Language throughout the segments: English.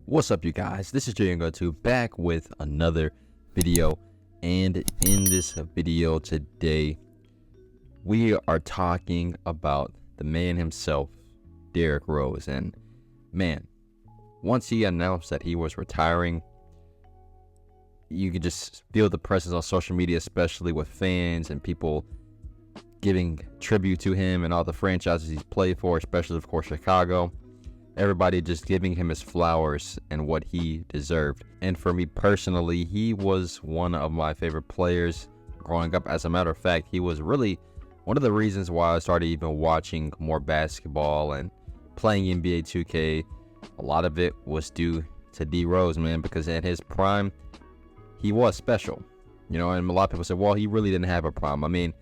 What's up, you guys? This is DRose back with another video, and in this video today we are talking about the man himself, Derrick Rose. And man, once he announced that he was retiring, you could just feel the presence on social media, especially with fans and people giving tribute to him and all the franchises he's played for, especially of course Chicago. Everybody just giving him his flowers and what he deserved. And for me personally, he was one of my favorite players growing up. As a matter of fact, he was really one of the reasons why I started even watching more basketball and playing NBA 2K. A lot of it was due to DRose, man, because in his prime, he was special. You know, and a lot of people said, well, he really didn't have a prime. I mean,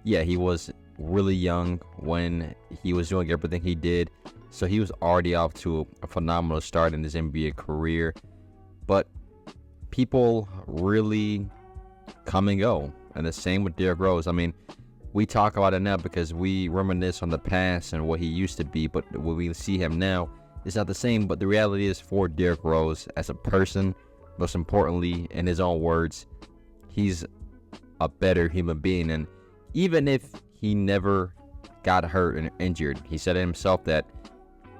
yeah, he was really young when he was doing everything he did. So he was already off to a phenomenal start in his NBA career. But people really come and go. And the same with Derrick Rose. I mean, we talk about it now because we reminisce on the past and what he used to be. But when we see him now, it's not the same. But the reality is, for Derrick Rose as a person, most importantly, in his own words, he's a better human being. And even if he never got hurt and injured, he said it himself that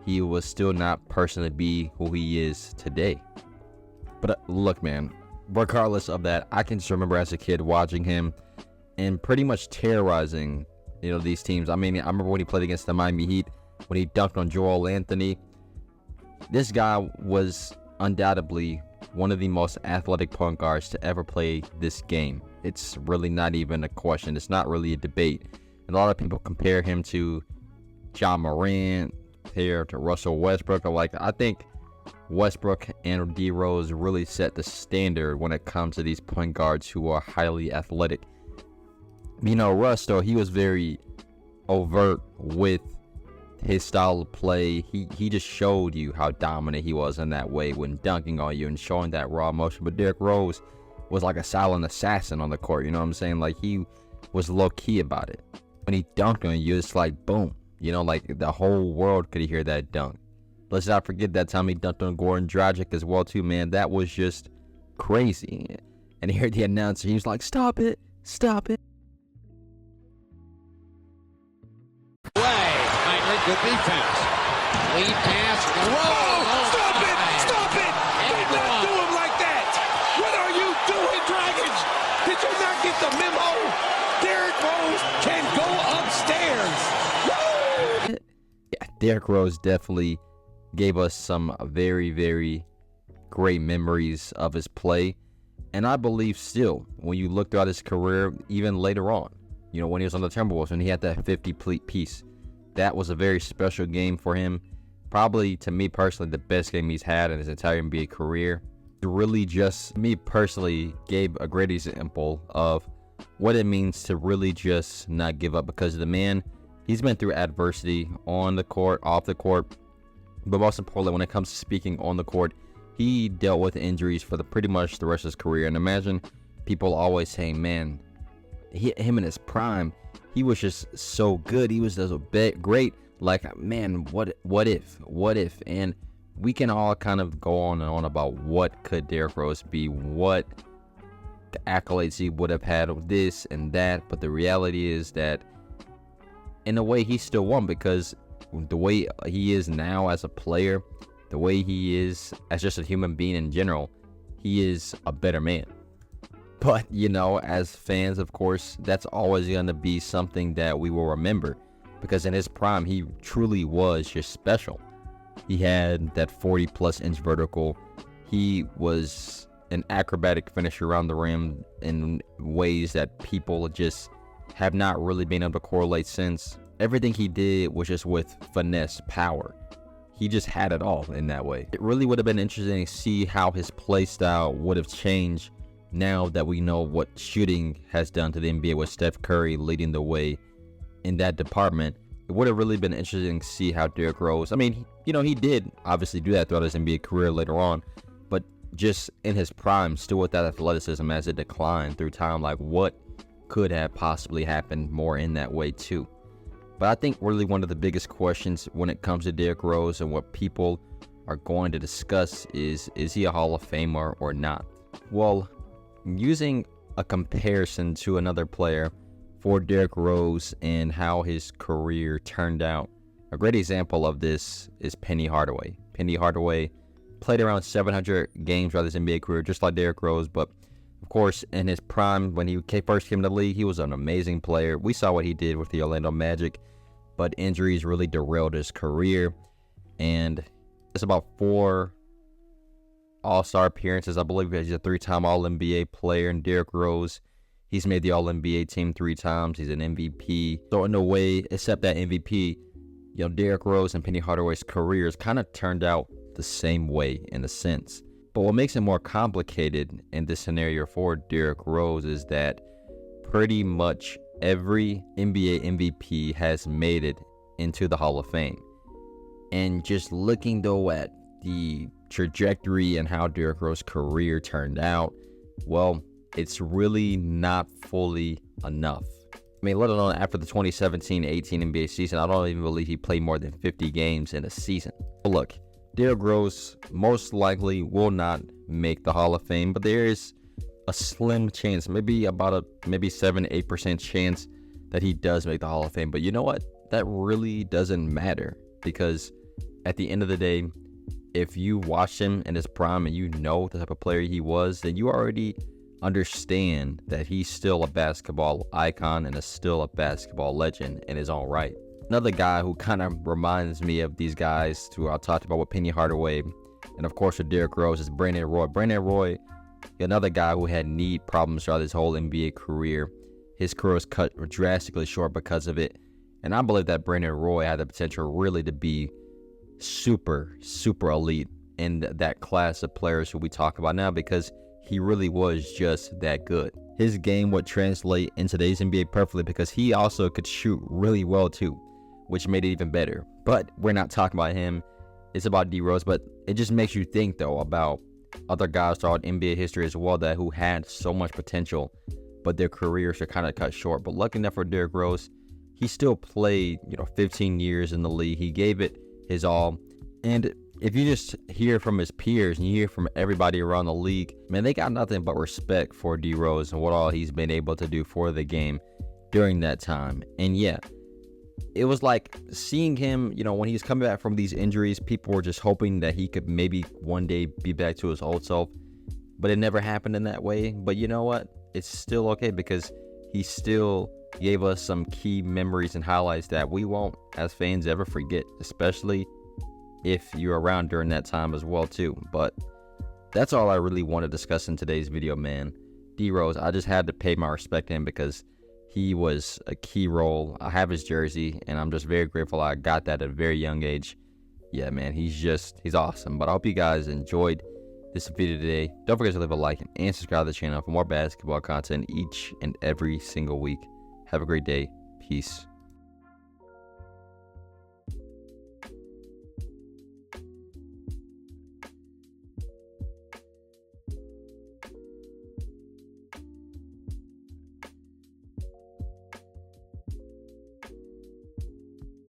he was still not personally be who he is today. But look, man, regardless of that, I can just remember as a kid watching him and pretty much terrorizing, these teams. I mean, I remember when he played against the Miami Heat, when he dunked on Joel Anthony. This guy was undoubtedly one of the most athletic point guards to ever play this game. It's really not even a question. It's not really a debate. And a lot of people compare him to John Morant, compared to Russell Westbrook. I think Westbrook and DRose really set the standard when it comes to these point guards who are highly athletic. Russ, though, he was very overt with his style of play. He just showed you how dominant he was in that way when dunking on you and showing that raw emotion. But Derrick Rose was like a silent assassin on the court. You know what I'm saying? Like, he was low-key about it. When he dunked on you, it's like boom. Like the whole world could hear that dunk. Let's not forget that time he dunked on Goran Dragic as well too, man. That was just crazy. And he heard the announcer, he was like, stop it, stop it. Finally, good defense. Lead pass. Whoa! Stop it! Stop it! Do not do him like that! What are you doing, Dragons? Did you not get the memo? Derrick Rose can go upstairs. Yeah, Derrick Rose definitely gave us some very, very great memories of his play. And I believe still, when you look throughout his career, even later on, when he was on the Timberwolves, when he had that 50-piece, that was a very special game for him. Probably, to me personally, the best game he's had in his entire NBA career. It really just, me personally, gave a great example of what it means to really just not give up, because the man, he's been through adversity on the court, off the court, but most importantly, when it comes to speaking on the court, he dealt with injuries for pretty much the rest of his career. And imagine people always saying, man, him in his prime, he was just so good. He was just a bit great. Like, man, what if? And we can all kind of go on and on about what could Derrick Rose be, what accolades he would have had of this and that. But the reality is that in a way, he still won, because the way he is now as a player, the way he is as just a human being in general, he is a better man. But, as fans, of course, that's always going to be something that we will remember, because in his prime, he truly was just special. He had that 40-plus inch vertical. He was an acrobatic finisher around the rim in ways that people just have not really been able to correlate since. Everything he did was just with finesse, power. He just had it all in that way. It really would have been interesting to see how his play style would have changed now that we know what shooting has done to the NBA, with Steph Curry leading the way in that department. It would have really been interesting to see how Derrick Rose, I mean, he did obviously do that throughout his NBA career later on, but just in his prime, still with that athleticism as it declined through time, like what could have possibly happened more in that way too. But I think really one of the biggest questions when it comes to Derrick Rose and what people are going to discuss is he a Hall of Famer or not? Well, using a comparison to another player for Derrick Rose and how his career turned out, a great example of this is Penny Hardaway. Penny Hardaway played around 700 games throughout his NBA career, just like Derrick Rose, but of course, in his prime, when he first came to the league, he was an amazing player. We saw what he did with the Orlando Magic, but injuries really derailed his career. And it's about 4 All-Star appearances. I believe he's a 3-time All-NBA player. And Derrick Rose, he's made the All-NBA team 3 times. He's an MVP. So in a way, except that MVP, Derrick Rose and Penny Hardaway's careers kind of turned out the same way in a sense. But what makes it more complicated in this scenario for Derrick Rose is that pretty much every NBA MVP has made it into the Hall of Fame. And just looking though at the trajectory and how Derrick Rose's career turned out, well, it's really not fully enough. I mean, let alone after the 2017-18 NBA season, I don't even believe he played more than 50 games in a season. But look, Derrick Rose most likely will not make the Hall of Fame, but there is a slim chance, maybe 7-8% chance that he does make the Hall of Fame. But you know what? That really doesn't matter, because at the end of the day, if you watch him in his prime and you know the type of player he was, then you already understand that he's still a basketball icon and is still a basketball legend in his own right. Another guy who kind of reminds me of these guys who I talked about with Penny Hardaway and of course with Derrick Rose is Brandon Roy. Brandon Roy, another guy who had knee problems throughout his whole NBA career. His career was cut drastically short because of it. And I believe that Brandon Roy had the potential really to be super elite in that class of players who we talk about now, because he really was just that good. His game would translate in today's NBA perfectly because he also could shoot really well too, which made it even better. But we're not talking about him. It's about DRose. But it just makes you think though about other guys throughout NBA history as well who had so much potential, but their careers are kind of cut short. But lucky enough for Derrick Rose, he still played 15 years in the league. He gave it his all. And if you just hear from his peers and you hear from everybody around the league, man, they got nothing but respect for DRose and what all he's been able to do for the game during that time. And yeah, it was like seeing him, when he was coming back from these injuries, people were just hoping that he could maybe one day be back to his old self, but it never happened in that way. But you know what? It's still okay, because he still gave us some key memories and highlights that we won't, as fans, ever forget, especially if you're around during that time as well too. But that's all I really want to discuss in today's video, man. DRose, I just had to pay my respect to him because he was a key role. I have his jersey and I'm just very grateful I got that at a very young age. Yeah, man, he's awesome. But I hope you guys enjoyed this video today. Don't forget to leave a like and subscribe to the channel for more basketball content each and every single week. Have a great day. Peace.